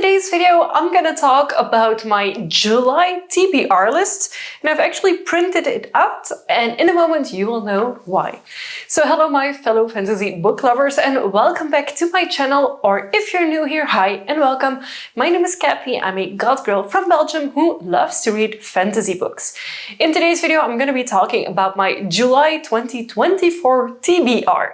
today's video, I'm gonna talk about my July TBR list, and I've actually printed it out, and in a moment you will know why. So hello my fellow fantasy book lovers, and welcome back to my channel, or if you're new here, hi and welcome. My name is Cappy, I'm a goth girl from Belgium who loves to read fantasy books. In today's video, I'm gonna be talking about my July 2024 TBR.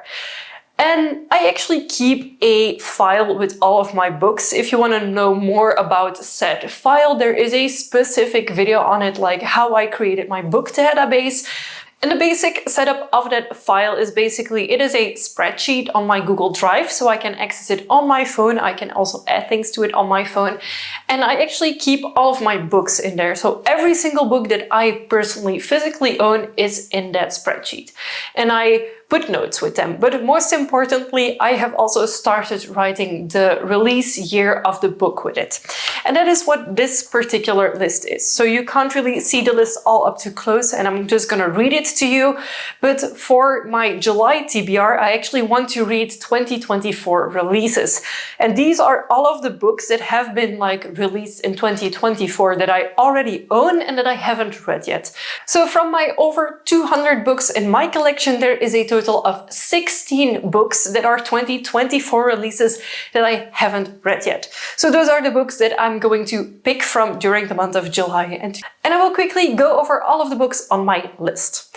And I actually keep a file with all of my books. If you want to know more about said file, there is a specific video on it, like how I created my book database. And the basic setup of that file is basically, it is a spreadsheet on my Google Drive, so I can access it on my phone. I can also add things to it on my phone. And I actually keep all of my books in there. So every single book that I personally physically own is in that spreadsheet. And I put notes with them. But most importantly, I have also started writing the release year of the book with it. And that is what this particular list is. So you can't really see the list all up to close, and I'm just gonna read it to you. But for my July TBR, I actually want to read 2024 releases. And these are all of the books that have been released in 2024 that I already own and that I haven't read yet. So from my over 200 books in my collection, there is a total of 16 books that are 2024 releases that I haven't read yet. So those are the books that I'm going to pick from during the month of July. And I will quickly go over all of the books on my list.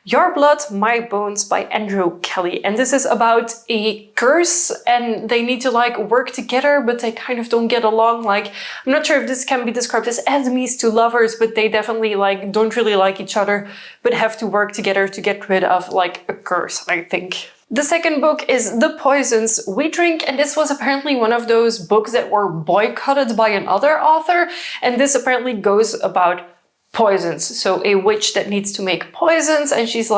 Your Blood, My Bones by Andrew Kelly. And this is about a curse, and they need to work together, but they kind of don't get along. I'm not sure if this can be described as enemies to lovers, but they definitely don't really like each other, but have to work together to get rid of a curse, I think. The second book is The Poisons We Drink, and this was apparently one of those books that were boycotted by another author, and this apparently goes about poisons. So a witch that needs to make poisons, and she's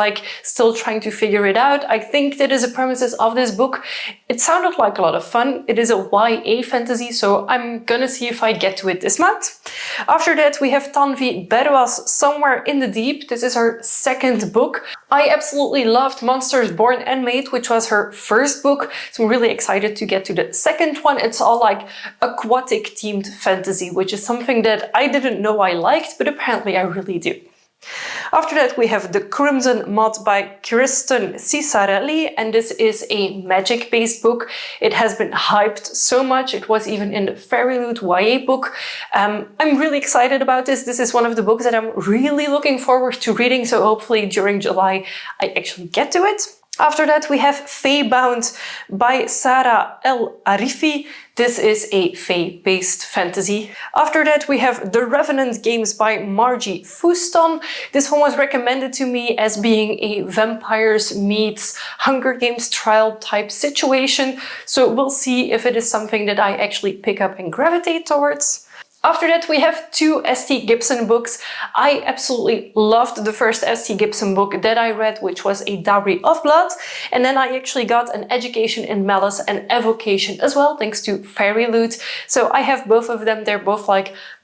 still trying to figure it out. I think that is the premises of this book. It sounded like a lot of fun. It is a YA fantasy, so I'm gonna see if I get to it this month. After that, we have Tanvi Berwa's Somewhere in the Deep. This is her second book. I absolutely loved Monsters Born and Made, which was her first book, so I'm really excited to get to the second one. It's all aquatic themed fantasy, which is something that I didn't know I liked, but apparently I really do. After that, we have The Crimson Moth by Kirsten Cisarelli, and this is a magic-based book. It has been hyped so much. It was even in the Fairy Loot YA book. I'm really excited about this. This is one of the books that I'm really looking forward to reading, so hopefully during July I actually get to it. After that, we have Fae-Bound by Sarah El Arifi. This is a Fae-based fantasy. After that, we have The Revenant Games by Margie Fuston. This one was recommended to me as being a vampires meets Hunger Games trial type situation. So we'll see if it is something that I actually pick up and gravitate towards. After that, we have two S.T. Gibson books. I absolutely loved the first S.T. Gibson book that I read, which was A Dowry of Blood. And then I actually got An Education in Malice and Evocation as well, thanks to Fairy Loot. So I have both of them. They're both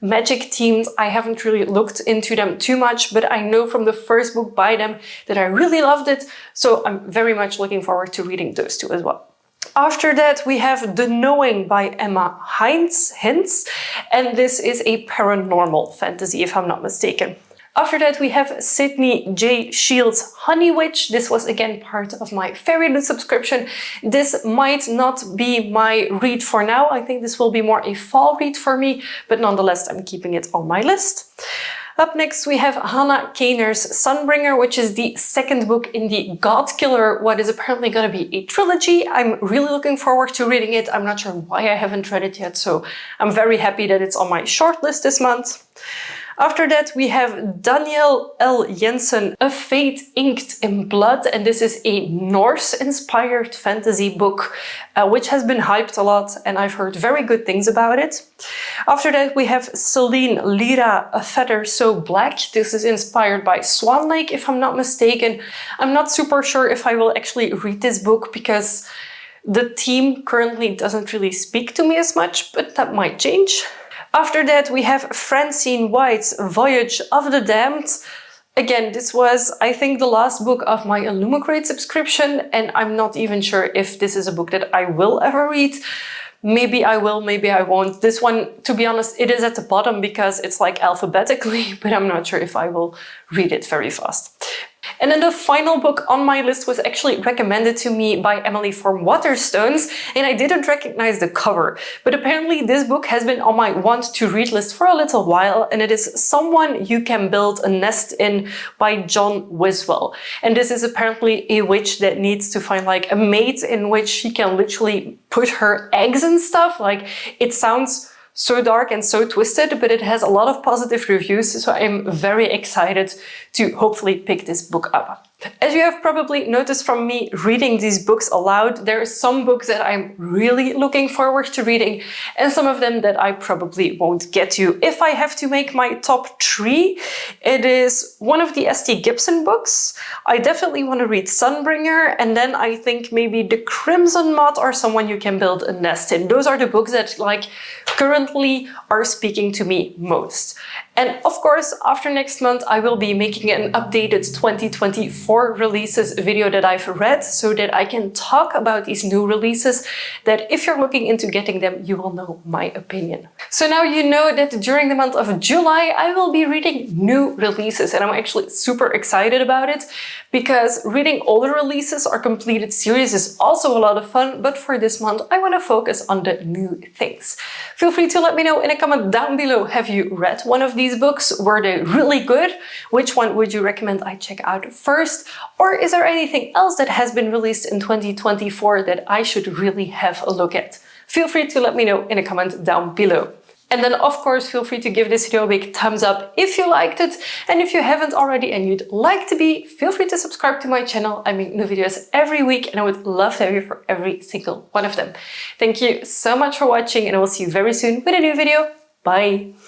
magic themed. I haven't really looked into them too much, but I know from the first book by them that I really loved it. So I'm very much looking forward to reading those two as well. After that, we have The Knowing by Emma Hintz, and this is a paranormal fantasy, if I'm not mistaken. After that, we have Sydney J. Shields' Honey Witch. This was again part of my Fairy Loot subscription. This might not be my read for now. I think this will be more a fall read for me, but nonetheless, I'm keeping it on my list. Up next, we have Hannah Kaner's Sunbringer, which is the second book in the God Killer, what is apparently going to be a trilogy. I'm really looking forward to reading it. I'm not sure why I haven't read it yet, so I'm very happy that it's on my shortlist this month. After that, we have Daniel L. Jensen, A Fate Inked in Blood, and this is a Norse-inspired fantasy book, which has been hyped a lot, and I've heard very good things about it. After that, we have Celine Lyra, A Feather So Black. This is inspired by Swan Lake, if I'm not mistaken. I'm not super sure if I will actually read this book, because the theme currently doesn't really speak to me as much, but that might change. After that, we have Francine White's Voyage of the Damned. Again, this was, I think, the last book of my Illumicrate subscription, and I'm not even sure if this is a book that I will ever read. Maybe I will, maybe I won't. This one, to be honest, it is at the bottom because it's like alphabetically, but I'm not sure if I will read it very fast. And then the final book on my list was actually recommended to me by Emily from Waterstones, and I didn't recognize the cover. But apparently this book has been on my want to read list for a little while, and it is Someone You Can Build a Nest In by John Wiswell. And this is apparently a witch that needs to find like a mate in which she can literally put her eggs and stuff. Like, it sounds so dark and so twisted, but it has a lot of positive reviews, so I'm very excited to hopefully pick this book up. As you have probably noticed from me reading these books aloud, there are some books that I'm really looking forward to reading and some of them that I probably won't get to. If I have to make my top 3, it is one of the S.T. Gibson books. I definitely want to read Sunbringer, and then I think maybe The Crimson Moth or Someone You Can Build a Nest In. Those are the books that like currently are speaking to me most. And of course, after next month, I will be making an updated 2024 releases video that I've read so that I can talk about these new releases, that if you're looking into getting them, you will know my opinion. So now you know that during the month of July, I will be reading new releases, and I'm actually super excited about it because reading older releases or completed series is also a lot of fun, but for this month, I want to focus on the new things. Feel free to let me know in a comment down below. Have you read one of these books? Were they really good? Which one would you recommend I check out first? Or is there anything else that has been released in 2024 that I should really have a look at? Feel free to let me know in a comment down below. And then of course, feel free to give this video a big thumbs up if you liked it. And if you haven't already and you'd like to be, feel free to subscribe to my channel. I make new videos every week and I would love to have you for every single one of them. Thank you so much for watching, and I will see you very soon with a new video. Bye!